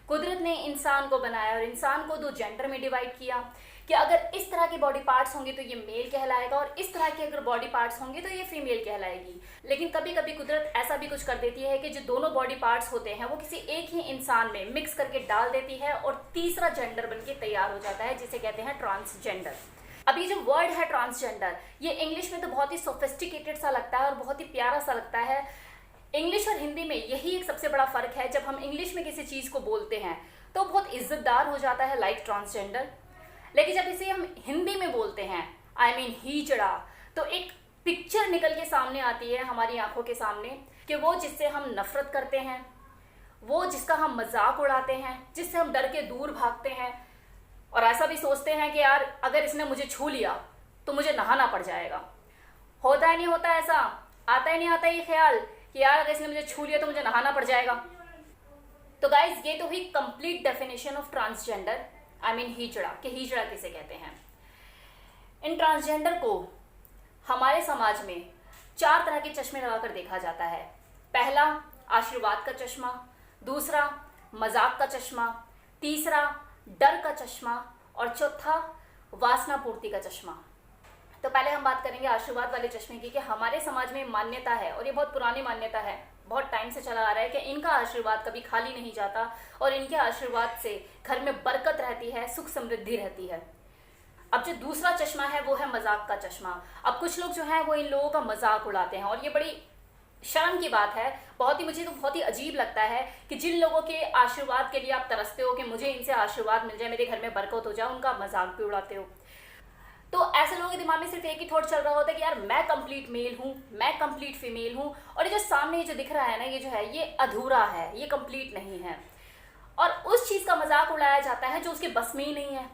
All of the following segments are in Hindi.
कुदरत ने इंसान को बनाया और इंसान को दो जेंडर में डिवाइड किया कि अगर इस तरह के बॉडी पार्ट्स होंगे तो ये मेल कहलाएगा और इस तरह के अगर बॉडी पार्ट्स होंगे तो ये फीमेल कहलाएगी। लेकिन कभी कभी कुदरत ऐसा भी कुछ कर देती है कि जो दोनों बॉडी पार्ट्स होते हैं वो किसी एक ही इंसान में मिक्स करके डाल देती है और तीसरा जेंडर बनके तैयार हो जाता है, जिसे कहते हैं ट्रांसजेंडर। अब ये जो वर्ड है ट्रांसजेंडर, ये इंग्लिश में तो बहुत ही सोफिस्टिकेटेड सा लगता है और बहुत ही प्यारा सा लगता है। इंग्लिश और हिंदी में यही एक सबसे बड़ा फर्क है, जब हम इंग्लिश में किसी चीज को बोलते हैं तो बहुत इज्जतदार हो जाता है, लाइक ट्रांसजेंडर। लेकिन जब इसे हम हिंदी में बोलते हैं, आई मीन हीजड़ा, तो एक पिक्चर निकल के सामने आती है हमारी आंखों के सामने कि वो जिससे हम नफरत करते हैं, वो जिसका हम मजाक उड़ाते हैं, जिससे हम डर के दूर भागते हैं और ऐसा भी सोचते हैं कि यार अगर इसने मुझे छू लिया तो मुझे नहाना पड़ जाएगा। होता ही नहीं होता ऐसा, आता ही नहीं आता ये ख्याल कि यार अगर इसने मुझे छू लिया तो मुझे नहाना पड़ जाएगा। तो गाइज ये तो हुई complete definition of transgender, I mean हीजड़ा, कि हीजड़ा किसे कहते हैं। इन ट्रांसजेंडर को हमारे समाज में 4 तरह के चश्मे लगाकर देखा जाता है। पहला आशीर्वाद का चश्मा, दूसरा मजाक का चश्मा, तीसरा डर का चश्मा और चौथा वासना पूर्ति का चश्मा। तो पहले हम बात करेंगे आशीर्वाद वाले चश्मे की कि हमारे समाज में मान्यता है, और ये बहुत पुरानी मान्यता है, बहुत टाइम से चला आ रहा है कि इनका आशीर्वाद कभी खाली नहीं जाता और इनके आशीर्वाद से घर में बरकत रहती है, सुख समृद्धि रहती है। अब जो दूसरा चश्मा है वो है मजाक का चश्मा। अब कुछ लोग जो है वो इन लोगों का मजाक उड़ाते हैं और ये बड़ी शर्म की बात है, मुझे तो बहुत ही अजीब लगता है कि जिन लोगों के आशीर्वाद के लिए आप तरसते हो कि मुझे इनसे आशीर्वाद मिल जाए, मेरे घर में बरकत हो जाए, उनका मजाक भी उड़ाते हो। तो ऐसे लोगों के दिमाग में सिर्फ एक ही थॉट चल रहा होता है कि यार मैं कंप्लीट मेल हूँ, मैं कंप्लीट फीमेल हूँ, और ये जो सामने जो दिख रहा है ना, ये जो है ये अधूरा है, ये कंप्लीट नहीं है, और उस चीज का मजाक उड़ाया जाता है जो उसके बस में ही नहीं है।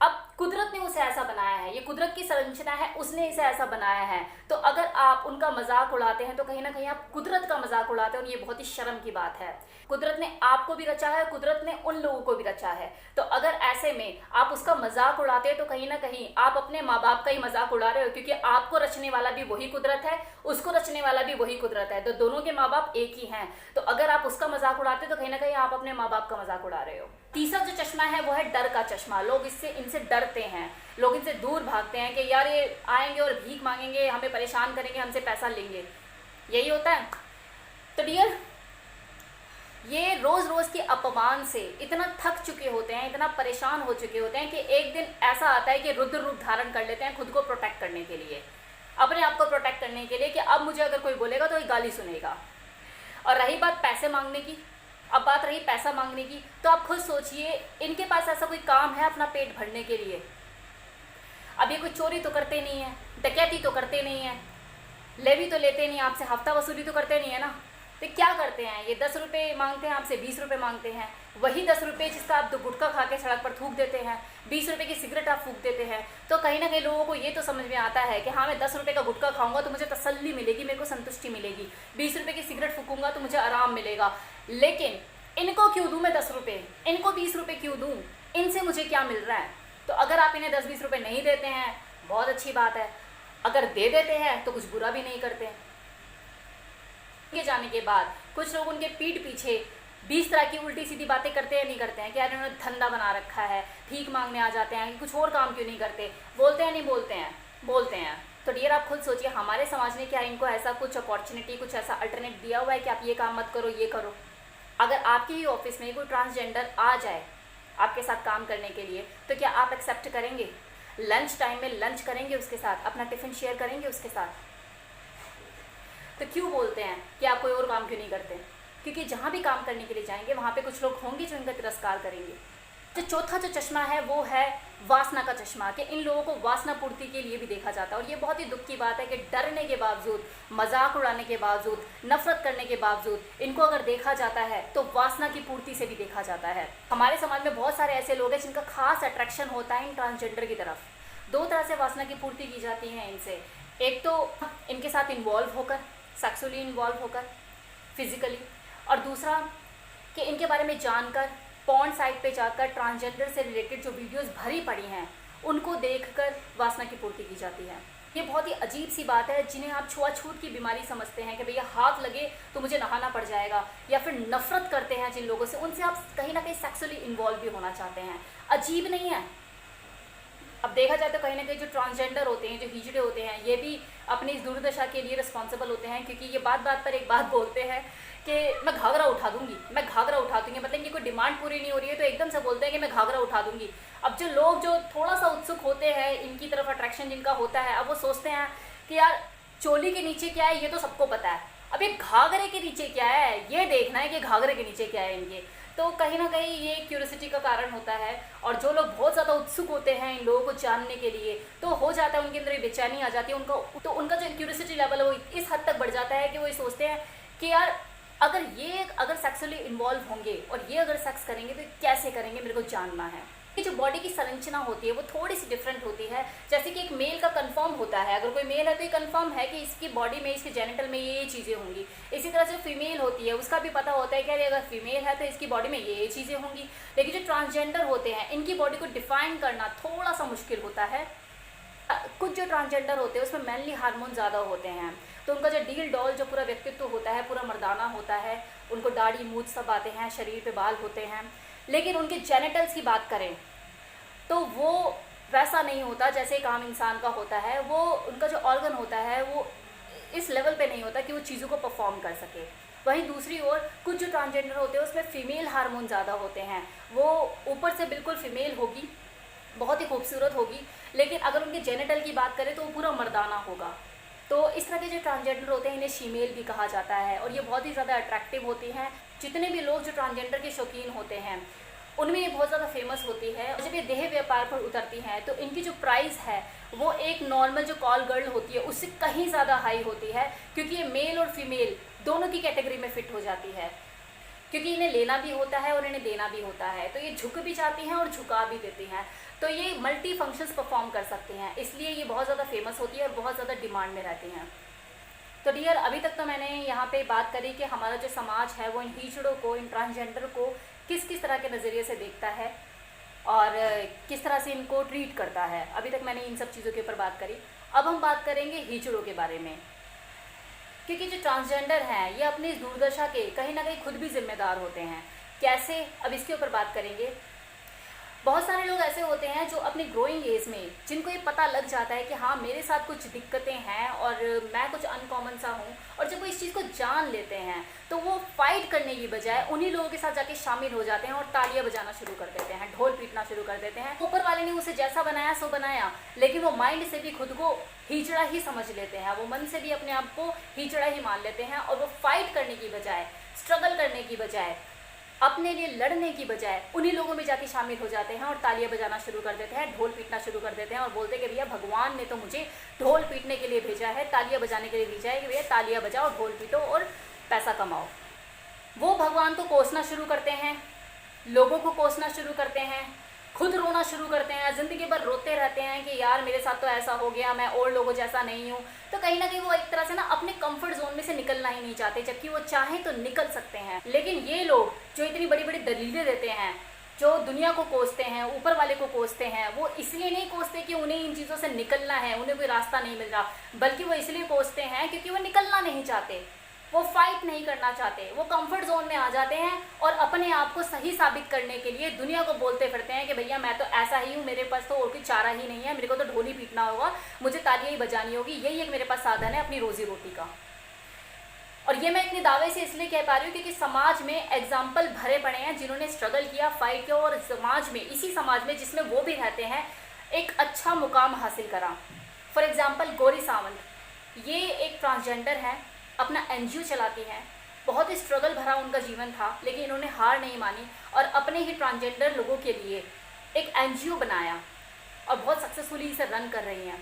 अब कुदरत ने उसे ऐसा बनाया है, ये कुदरत की संरचना है, उसने इसे ऐसा बनाया है। तो अगर आप उनका मजाक उड़ाते हैं तो कहीं ना कहीं आप कुदरत का मजाक उड़ाते हैं और ये बहुत ही शर्म की बात है। कुदरत ने आपको भी रचा है, कुदरत ने उन लोगों को भी रचा है, तो अगर ऐसे में आप उसका मजाक उड़ाते हैं तो कहीं ना कहीं आप अपने माँ बाप का ही मजाक उड़ा रहे हो, क्योंकि आपको रचने वाला भी वही कुदरत है, उसको रचने वाला भी वही कुदरत है, तो दोनों के माँ बाप एक ही हैं। तो अगर आप उसका मजाक उड़ाते हो तो कहीं ना कहीं आप अपने माँ बाप का मजाक उड़ा रहे हो। तीसरा जो चश्मा है वो है डर का चश्मा। लोग इनसे डरते हैं, लोग इनसे दूर भागते हैं कि यार ये आएंगे और भीख मांगेंगे, हमें परेशान करेंगे, हमसे पैसा लेंगे, यही होता है। तो डियर, ये रोज रोज के अपमान से इतना थक चुके होते हैं, इतना परेशान हो चुके होते हैं कि एक दिन ऐसा आता है कि रुद्र रूप धारण कर लेते हैं खुद को प्रोटेक्ट करने के लिए, अपने आप को प्रोटेक्ट करने के लिए कि अब मुझे अगर कोई बोलेगा तो ये गाली सुनेगा। और रही बात पैसे मांगने की, अब बात रही पैसा मांगने की, तो आप खुद सोचिए इनके पास ऐसा कोई काम है अपना पेट भरने के लिए? अब ये कोई चोरी तो करते नहीं है, डकैती तो करते नहीं है, लेवी तो लेते नहीं, आपसे हफ्ता वसूली तो करते नहीं है ना, तो क्या करते हैं? ये 10 रुपये मांगते हैं आपसे, 20 रुपये मांगते हैं। वही 10 रुपये जिसका आप 2 गुटखा खा के सड़क पर थूक देते हैं, 20 रुपये की सिगरेट आप फूक देते हैं। तो कहीं ना कहीं लोगों को ये तो समझ में आता है कि हाँ, मैं 10 रुपये का गुटखा खाऊंगा तो मुझे तसल्ली मिलेगी, मेरे को संतुष्टि मिलेगी, 20 रुपये की सिगरेट फूकूंगा तो मुझे आराम मिलेगा। लेकिन इनको क्यों दूं मैं 10 रुपये, इनको 20 रुपये क्यों दूं, इनसे मुझे क्या मिल रहा है? तो अगर आप इन्हें 10-20 रुपये नहीं देते हैं, बहुत अच्छी बात है, अगर दे देते हैं तो कुछ बुरा भी नहीं करते। जाने के बाद कुछ लोग उनके पीठ पीछे 20 तरह की उल्टी सीधी बातें करते हैं, नहीं करते हैं कि यार इन्होंने धंधा बना रखा है, भीख मांगने आ जाते हैं, कुछ और काम क्यों नहीं करते? बोलते हैं नहीं बोलते हैं? बोलते हैं। तो डियर, आप खुद सोचिए हमारे समाज ने क्या इनको ऐसा कुछ अपॉर्चुनिटी, कुछ ऐसा अल्टरनेट दिया हुआ है कि आप ये काम मत करो, ये करो? अगर आपके ही ऑफिस में कोई ट्रांसजेंडर आ जाए आपके साथ काम करने के लिए, तो क्या आप एक्सेप्ट करेंगे? लंच टाइम में लंच करेंगे उसके साथ, अपना टिफिन शेयर करेंगे उसके साथ? तो क्यों बोलते हैं कि आप कोई और काम क्यों नहीं करते? क्योंकि जहाँ भी काम करने के लिए जाएंगे वहाँ पे कुछ लोग होंगे जो इनका तिरस्कार करेंगे। तो चौथा जो चश्मा है वो है वासना का चश्मा, कि इन लोगों को वासना पूर्ति के लिए भी देखा जाता है। और ये बहुत ही दुख की बात है कि डरने के बावजूद, मजाक उड़ाने के बावजूद, नफरत करने के बावजूद इनको अगर देखा जाता है तो वासना की पूर्ति से भी देखा जाता है। हमारे समाज में बहुत सारे ऐसे लोग हैं जिनका खास अट्रैक्शन होता है इन ट्रांसजेंडर की तरफ। 2 तरह से वासना की पूर्ति की जाती है इनसे, एक तो इनके साथ इन्वॉल्व होकर, सेक्सुअली इन्वॉल्व होकर, फिजिकली, और दूसरा कि इनके बारे में जानकर पॉर्न साइट पे जाकर ट्रांसजेंडर से रिलेटेड जो वीडियोस भरी पड़ी हैं उनको देखकर वासना की पूर्ति की जाती है। ये बहुत ही अजीब सी बात है, जिन्हें आप छुआछूत की बीमारी समझते हैं कि भैया हाथ लगे तो मुझे नहाना पड़ जाएगा, या फिर नफरत करते हैं जिन लोगों से, उनसे आप कहीं ना कहीं सेक्सुअली इन्वॉल्व भी होना चाहते हैं। अजीब नहीं है? अब देखा जाए तो कहीं ना कहीं जो ट्रांसजेंडर होते हैं, जो हिजड़े होते हैं, ये भी अपनी इस दुर्दशा के लिए रिस्पॉन्सिबल होते हैं, क्योंकि ये बात बात पर एक बात बोलते हैं कि मैं घाघरा उठा दूंगी, मैं घाघरा उठा दूंगी। मतलब इनकी कोई डिमांड पूरी नहीं हो रही है तो एकदम से बोलते हैं कि मैं घाघरा उठा दूंगी। अब जो लोग जो थोड़ा सा उत्सुक होते हैं, इनकी तरफ अट्रैक्शन जिनका होता है, अब वो सोचते हैं कि यार चोली के नीचे क्या है ये तो सबको पता है, अब ये घाघरे के नीचे क्या है ये देखना है कि घाघरे के नीचे क्या है इनके। तो कहीं ना कहीं ये क्यूरियोसिटी का कारण होता है, और जो लोग बहुत ज़्यादा उत्सुक होते हैं इन लोगों को जानने के लिए, तो हो जाता है उनके अंदर बेचैनी आ जाती है, उनका जो क्यूरियोसिटी लेवल है वो इस हद तक बढ़ जाता है कि वो ये सोचते हैं कि यार अगर सेक्सुअली इन्वॉल्व होंगे और ये अगर सेक्स करेंगे तो कैसे करेंगे, मेरे को जानना है। कि जो बॉडी की संरचना होती है वो थोड़ी सी डिफरेंट होती है। जैसे कि एक मेल का कंफर्म होता है, अगर कोई मेल है तो ये कंफर्म है कि इसकी बॉडी में, इसके जेनिटल में ये चीज़ें होंगी। इसी तरह से फीमेल होती है, उसका भी पता होता है कि अरे अगर फीमेल है तो इसकी बॉडी में ये चीज़ें होंगी। लेकिन जो ट्रांसजेंडर होते हैं इनकी बॉडी को डिफाइन करना थोड़ा सा मुश्किल होता है। कुछ जो ट्रांसजेंडर होते हैं उसमें मैनली हार्मोन ज़्यादा होते हैं, तो उनका जो डील डॉल जो पूरा व्यक्तित्व होता है पूरा मर्दाना होता है, उनको दाढ़ी मूछ सब आते हैं, शरीर पे बाल होते हैं। लेकिन उनके जेनिटल्स की बात करें तो वो वैसा नहीं होता जैसे एक आम इंसान का होता है। वो उनका जो ऑर्गन होता है वो इस लेवल पे नहीं होता कि वो चीज़ों को परफॉर्म कर सके। वहीं दूसरी ओर कुछ जो ट्रांसजेंडर होते हैं उसमें फीमेल हार्मोन ज़्यादा होते हैं। वो ऊपर से बिल्कुल फीमेल होगी, बहुत ही खूबसूरत होगी, लेकिन अगर उनके जेनिटल की बात करें तो वो पूरा मर्दाना होगा। तो इस तरह के जो ट्रांसजेंडर होते हैं इन्हें शीमेल भी कहा जाता है, और ये बहुत ही ज़्यादा अट्रैक्टिव होती हैं। जितने भी लोग जो ट्रांसजेंडर के शौकीन होते हैं उनमें ये बहुत ज़्यादा फेमस होती है। और जब ये देह व्यापार पर उतरती हैं तो इनकी जो प्राइस है वो एक नॉर्मल जो कॉल गर्ल होती है उससे कहीं ज़्यादा हाई होती है, क्योंकि ये मेल और फीमेल दोनों की कैटेगरी में फिट हो जाती है। क्योंकि इन्हें लेना भी होता है और इन्हें देना भी होता है, तो ये झुक भी जाती हैं और झुका भी देती हैं। तो ये मल्टी फंक्शंस परफॉर्म कर सकती हैं, इसलिए ये बहुत ज़्यादा फेमस होती है और बहुत ज़्यादा डिमांड में रहती हैं। तो डियर, अभी तक तो मैंने यहाँ पे बात करी कि हमारा जो समाज है वो इन हिजड़ों को, इन ट्रांसजेंडर को किस किस तरह के नज़रिए से देखता है और किस तरह से इनको ट्रीट करता है। अभी तक मैंने इन सब चीज़ों के ऊपर बात करी। अब हम बात करेंगे हिजड़ों के बारे में, क्योंकि जो ट्रांसजेंडर हैं ये अपनी इस दुर्दशा के कहीं ना कहीं खुद भी जिम्मेदार होते हैं। कैसे, अब इसके ऊपर बात करेंगे। बहुत सारे लोग ऐसे होते हैं जो अपनी ग्रोइंग एज में, जिनको ये पता लग जाता है कि हाँ मेरे साथ कुछ दिक्कतें हैं और मैं कुछ अनकॉमन सा हूँ, और जब वो इस चीज़ को जान लेते हैं तो वो फाइट करने की बजाय उन्हीं लोगों के साथ जाके शामिल हो जाते हैं और तालियां बजाना शुरू कर देते हैं, ढोल पीटना शुरू कर देते हैं। ऊपर वाले ने उसे जैसा बनाया सो बनाया, लेकिन वो माइंड से भी खुद को हिजड़ा ही समझ लेते हैं, वो मन से भी अपने आप को हिजड़ा ही मान लेते हैं, और वो फाइट करने की बजाय, स्ट्रगल करने की बजाय, अपने लिए लड़ने की बजाय उन्हीं लोगों में जाके शामिल हो जाते हैं और तालियां बजाना शुरू कर देते हैं, ढोल पीटना शुरू कर देते हैं, और बोलते हैं कि भैया भगवान ने तो मुझे ढोल पीटने के लिए भेजा है, तालियां बजाने के लिए भेजा है कि भैया तालियां बजाओ, ढोल पीटो और पैसा कमाओ। वो भगवान को कोसना शुरू करते हैं, लोगों को कोसना शुरू करते हैं, खुद रोना शुरू करते हैं, ज़िंदगी भर रोते रहते हैं कि यार मेरे साथ तो ऐसा हो गया, मैं और लोगों जैसा नहीं हूँ। तो कहीं ना कहीं वो एक तरह से ना अपने कंफर्ट जोन में से निकलना ही नहीं चाहते, जबकि वो चाहें तो निकल सकते हैं। लेकिन ये लोग जो इतनी बड़ी बड़ी दलीलें देते हैं, जो दुनिया को कोसते हैं, ऊपर वाले को कोसते हैं, वो इसलिए नहीं कोसते कि उन्हें इन चीज़ों से निकलना है, उन्हें कोई रास्ता नहीं मिल रहा, बल्कि वो इसलिए कोसते हैं क्योंकि वो निकलना नहीं चाहते, वो फाइट नहीं करना चाहते, वो कंफर्ट जोन में आ जाते हैं और अपने आप को सही साबित करने के लिए दुनिया को बोलते फिरते हैं कि भैया मैं तो ऐसा ही हूँ, मेरे पास तो और कोई चारा ही नहीं है, मेरे को तो ढोल ही पीटना होगा, मुझे तालियां ही बजानी होगी, यही एक मेरे पास साधन है अपनी रोजी रोटी का। और ये मैं इतने दावे से इसलिए कह पा रही हूँ क्योंकि समाज में एग्जाम्पल भरे पड़े हैं जिन्होंने स्ट्रगल किया, फाइट किया, और समाज में, इसी समाज में जिसमें वो भी रहते हैं, एक अच्छा मुकाम हासिल करा। फॉर एग्जाम्पल गौरी सावंत, ये एक ट्रांसजेंडर है, अपना एनजीओ चलाती हैं, बहुत ही स्ट्रगल भरा उनका जीवन था, लेकिन इन्होंने हार नहीं मानी और अपने ही ट्रांसजेंडर लोगों के लिए एक एनजीओ बनाया और बहुत सक्सेसफुली इसे रन कर रही हैं।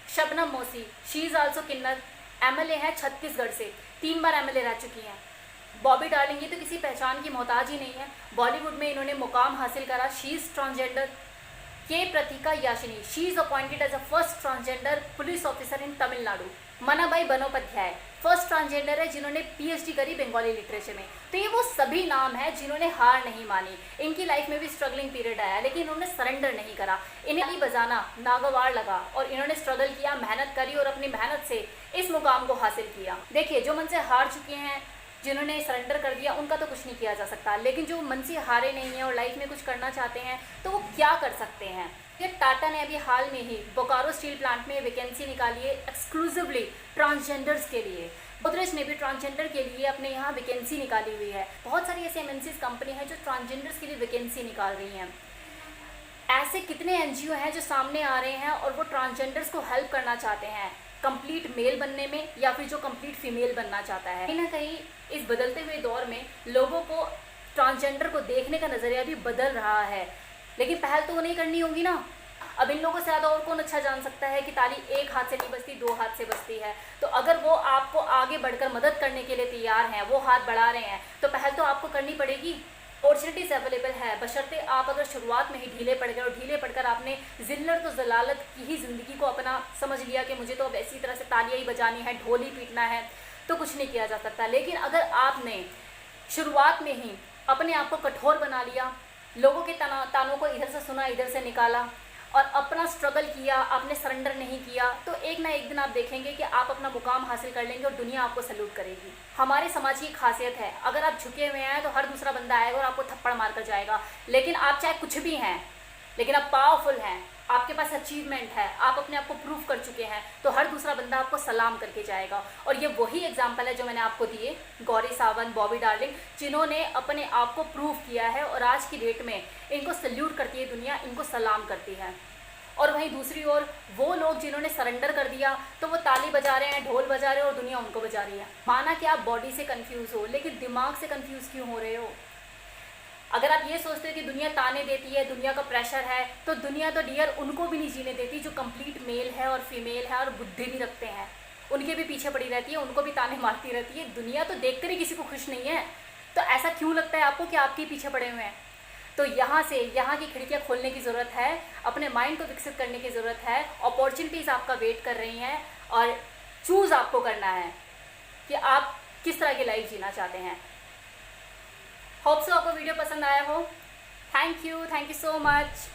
शबनम मौसी, she is also kinnar, MLA हैं छत्तीसगढ़ से, 3 बार एमएलए रह चुकी हैं। बॉबी डार्लिंग, ये तो किसी पहचान की मोहताज ही नहीं है, बॉलीवुड में इन्होंने मुकाम हासिल करा, शी इज़ ट्रांसजेंडर। के प्रतीका याशिनी, she is appointed as a first transgender police officer in Tamil Nadu. मनाबाई Bandyopadhyay first transgender है जिन्होंने पीएचडी करी बंगाली लिटरेचर में। तो ये वो सभी नाम हैं जिन्होंने हार नहीं मानी। इनकी लाइफ में भी स्ट्रगलिंग पीरियड आया लेकिन इन्होंने सरेंडर नहीं करा। इन्हें ताली बजाना नागवार लगा और इन्होंने स्ट्रगल किया, मेहनत करी और अपनी मेहनत से इस मुकाम को हासिल किया। देखिए, जो मन से हार चुके हैं, जिन्होंने सरेंडर कर दिया, उनका तो कुछ नहीं किया जा सकता, लेकिन जो मन से हारे नहीं हैं और लाइफ में कुछ करना चाहते हैं तो वो क्या कर सकते हैं। ये टाटा ने अभी हाल में ही बोकारो स्टील प्लांट में वैकेंसी निकाली है एक्सक्लूसिवली ट्रांसजेंडर्स के लिए। गोदरेज ने भी ट्रांसजेंडर के लिए अपने यहाँ वैकेंसी निकाली हुई है। बहुत सारी ऐसी एमएनसीज कंपनी हैं जो ट्रांसजेंडर्स के लिए वैकेंसी निकाल रही हैं। ऐसे कितने एनजीओ हैं जो सामने आ रहे हैं और वो ट्रांसजेंडर्स को हेल्प करना चाहते हैं कंप्लीट मेल बनने में या फिर जो कंप्लीट फीमेल बनना चाहता है। कहीं ना कहीं इस बदलते हुए दौर में लोगों को ट्रांसजेंडर को देखने का नज़रिया भी बदल रहा है, लेकिन पहल तो उन्हें करनी होगी ना। अब इन लोगों से ज़्यादा और कौन अच्छा जान सकता है कि ताली एक हाथ से नहीं बजती, दो हाथ से बजती है। तो अगर वो आपको आगे बढ़कर मदद करने के लिए तैयार हैं, वो हाथ बढ़ा रहे हैं, तो पहल तो आपको करनी पड़ेगी। अपॉर्चुनिटीज़ अवेलेबल है, बशर्ते आप अगर शुरुआत में ही ढीले पड़ गए और ढीले पड़कर आपने जिल्लत तो जलालत की ही ज़िंदगी को अपना समझ लिया कि मुझे तो अब इसी तरह से तालियाँ ही बजानी है, ढोल ही पीटना है, तो कुछ नहीं किया जा सकता। लेकिन अगर आपने शुरुआत में ही अपने आप को कठोर बना लिया, लोगों के तानों को इधर से सुना, इधर से निकाला और अपना स्ट्रगल किया, आपने सरेंडर नहीं किया, तो एक ना एक दिन आप देखेंगे कि आप अपना मुकाम हासिल कर लेंगे और दुनिया आपको सल्यूट करेगी। हमारे समाज की खासियत है, अगर आप झुके हुए हैं तो हर दूसरा बंदा आएगा और आपको थप्पड़ मार कर जाएगा। लेकिन आप चाहे कुछ भी हैं, लेकिन आप पावरफुल हैं, आपके पास अचीवमेंट है, आप अपने आप को प्रूव कर चुके हैं, तो हर दूसरा बंदा आपको सलाम करके जाएगा। और ये वही एग्जाम्पल है जो मैंने आपको दिए, गौरी सावंत, बॉबी डार्लिंग, जिन्होंने अपने आप को प्रूव किया है और आज की डेट में इनको सल्यूट करती है दुनिया, इनको सलाम करती है। और वहीं दूसरी ओर वो लोग जिन्होंने सरेंडर कर दिया, तो वो ताली बजा रहे हैं, ढोल बजा रहे हैं और दुनिया उनको बजा रही है। माना कि आप बॉडी से कंफ्यूज हो, लेकिन दिमाग से कंफ्यूज क्यों हो रहे हो? अगर आप ये सोचते हो कि दुनिया ताने देती है, दुनिया का प्रेशर है, तो दुनिया तो डियर उनको भी नहीं जीने देती जो कंप्लीट मेल है और फीमेल है और बुद्धि भी रखते हैं। उनके भी पीछे पड़ी रहती है, उनको भी ताने मारती रहती है। दुनिया तो देखकर ही किसी को खुश नहीं है, तो ऐसा क्यों लगता है आपको कि आपके पीछे पड़े हुए हैं? तो यहाँ की खिड़कियाँ खोलने की ज़रूरत है, अपने माइंड को विकसित करने की ज़रूरत है। अपॉर्चुनिटीज़ आपका वेट कर रही हैं और चूज़ आपको करना है कि आप किस तरह की लाइफ जीना चाहते हैं। होप सो आपको वीडियो पसंद आया हो। Thank you so much.